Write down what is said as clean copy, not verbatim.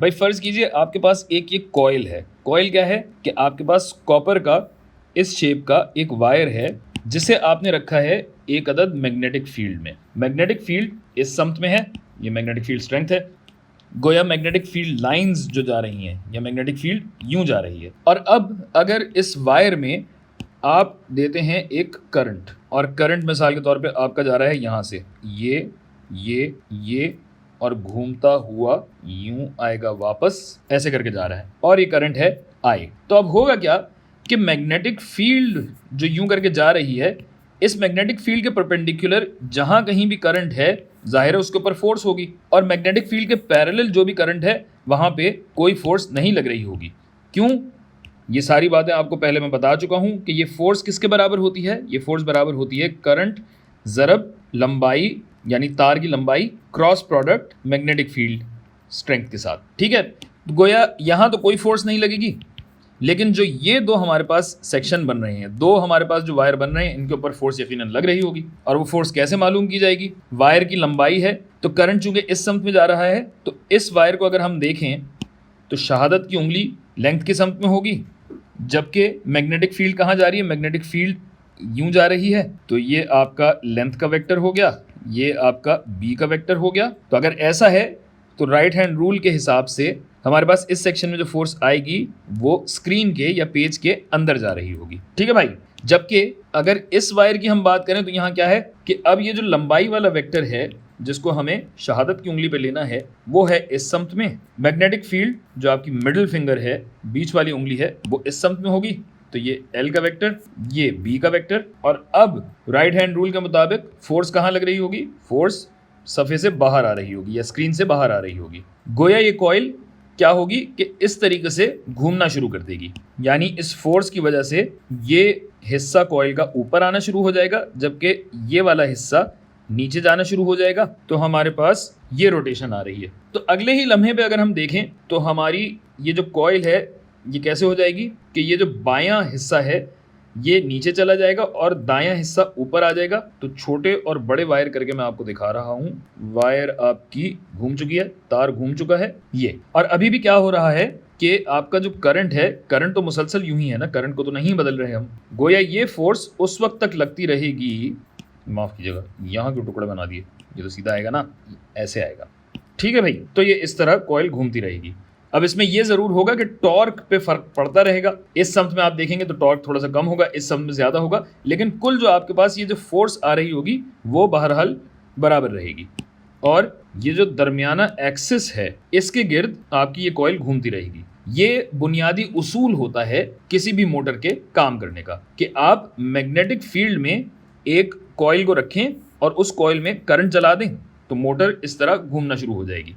भाई फर्ज कीजिए आपके पास एक ये कॉइल है। कॉइल क्या है कि आपके पास कॉपर का इस शेप का एक वायर है जिसे आपने रखा है एक अदद मैग्नेटिक फील्ड में। मैग्नेटिक फील्ड इस समत में है, ये मैग्नेटिक फील्ड स्ट्रेंथ है। गोया मैग्नेटिक फील्ड लाइंस जो जा रही हैं या मैग्नेटिक फील्ड यूं जा रही है। और अब अगर इस वायर में आप देते हैं एक करंट, और करंट मिसाल के तौर पे आपका जा रहा है यहाँ से ये और घूमता हुआ यूं आएगा वापस, ऐसे करके जा रहा है, और ये करंट है आई। तो अब होगा क्या कि मैग्नेटिक फील्ड जो यूं करके जा रही है, इस मैग्नेटिक फील्ड के परपेंडिकुलर जहां कहीं भी करंट है, जाहिर है उसके ऊपर फोर्स होगी, और मैग्नेटिक फील्ड के पैरेलल जो भी करंट है वहां पे कोई फोर्स नहीं लग रही होगी। क्यों? ये सारी बातें आपको पहले मैं बता चुका हूं कि ये फोर्स किसके बराबर होती है। ये फोर्स बराबर होती है करंट ज़रब लंबाई, यानी तार की लंबाई cross product magnetic field strength के साथ। ठीक है, तो गोया यहां तो कोई फोर्स नहीं लगेगी, लेकिन जो ये दो हमारे पास सेक्शन बन रहे हैं, दो हमारे पास जो वायर बन रहे हैं, इनके ऊपर फोर्स यकीनन लग रही होगी। और वो फोर्स कैसे मालूम की जाएगी? वायर की लंबाई है, तो करंट चूंकि इस समत में जा रहा है, तो इस वायर को अगर हम देखें तो शहादत की उंगली लेंथ के समत में होगी, जबकि मैग्नेटिक फील्ड कहाँ जा रही है? मैग्नेटिक फील्ड यूं जा रही है, तो ये आपका लेंथ का वेक्टर हो गया, ये आपका बी का वेक्टर हो गया। तो अगर ऐसा है तो राइट हैंड रूल के हिसाब से हमारे पास इस सेक्शन में जो फोर्स आएगी वो स्क्रीन के या पेज के अंदर जा रही होगी। ठीक है भाई। जबकि अगर इस वायर की हम बात करें तो यहाँ क्या है कि अब ये जो लंबाई वाला वेक्टर है जिसको हमें शहादत की उंगली पे लेना है, वो है इस समत में। मैग्नेटिक फील्ड जो आपकी मिडिल फिंगर है, बीच वाली उंगली है, वो इस समत में होगी, तो ये एल का वेक्टर, ये बी का वेक्टर। और अब राइट हैंड रूल के मुताबिक फोर्स कहाँ लग रही होगी? फोर्स सफ़े से बाहर आ रही होगी या स्क्रीन से बाहर आ रही होगी। गोया ये कॉइल क्या होगी कि इस तरीके से घूमना शुरू कर देगी, यानी इस फोर्स की वजह से ये हिस्सा कॉइल का ऊपर आना शुरू हो जाएगा, जबकि ये वाला हिस्सा नीचे जाना शुरू हो जाएगा। तो हमारे पास ये रोटेशन आ रही है। तो अगले ही लम्हे पे अगर हम देखें तो हमारी ये जो कॉइल है ये कैसे हो जाएगी कि ये जो बायां हिस्सा है ये नीचे चला जाएगा और दायां हिस्सा ऊपर आ जाएगा। तो छोटे और बड़े वायर करके मैं आपको दिखा रहा हूं। वायर आपकी घूम चुकी है, तार घूम चुका है ये। और अभी भी क्या हो रहा है कि आपका जो करंट है, करंट तो मुसलसल यूं ही है ना, करंट को तो नहीं बदल रहे हम। गोया ये फोर्स उस वक्त तक लगती रहेगी, माफ कीजिएगा यहाँ के टुकड़े बना दिए, ये तो सीधा आएगा ना, ऐसे आएगा। ठीक है भाई। तो ये इस तरह कॉइल घूमती रहेगी। अब इसमें यह जरूर होगा कि टॉर्क पे फर्क पड़ता रहेगा। इस समत में आप देखेंगे तो टॉर्क थोड़ा सा कम होगा, इस समत में ज्यादा होगा, लेकिन कुल जो आपके पास ये जो फोर्स आ रही होगी वो बहरहाल बराबर रहेगी। और ये जो दरमियाना एक्सिस है इसके गिर्द आपकी ये कॉइल घूमती रहेगी। ये बुनियादी उसूल होता है किसी भी मोटर के काम करने का कि आप मैग्नेटिक फील्ड में एक कॉइल को रखें और उस कॉइल में करंट चला दें तो मोटर इस तरह घूमना शुरू हो जाएगी।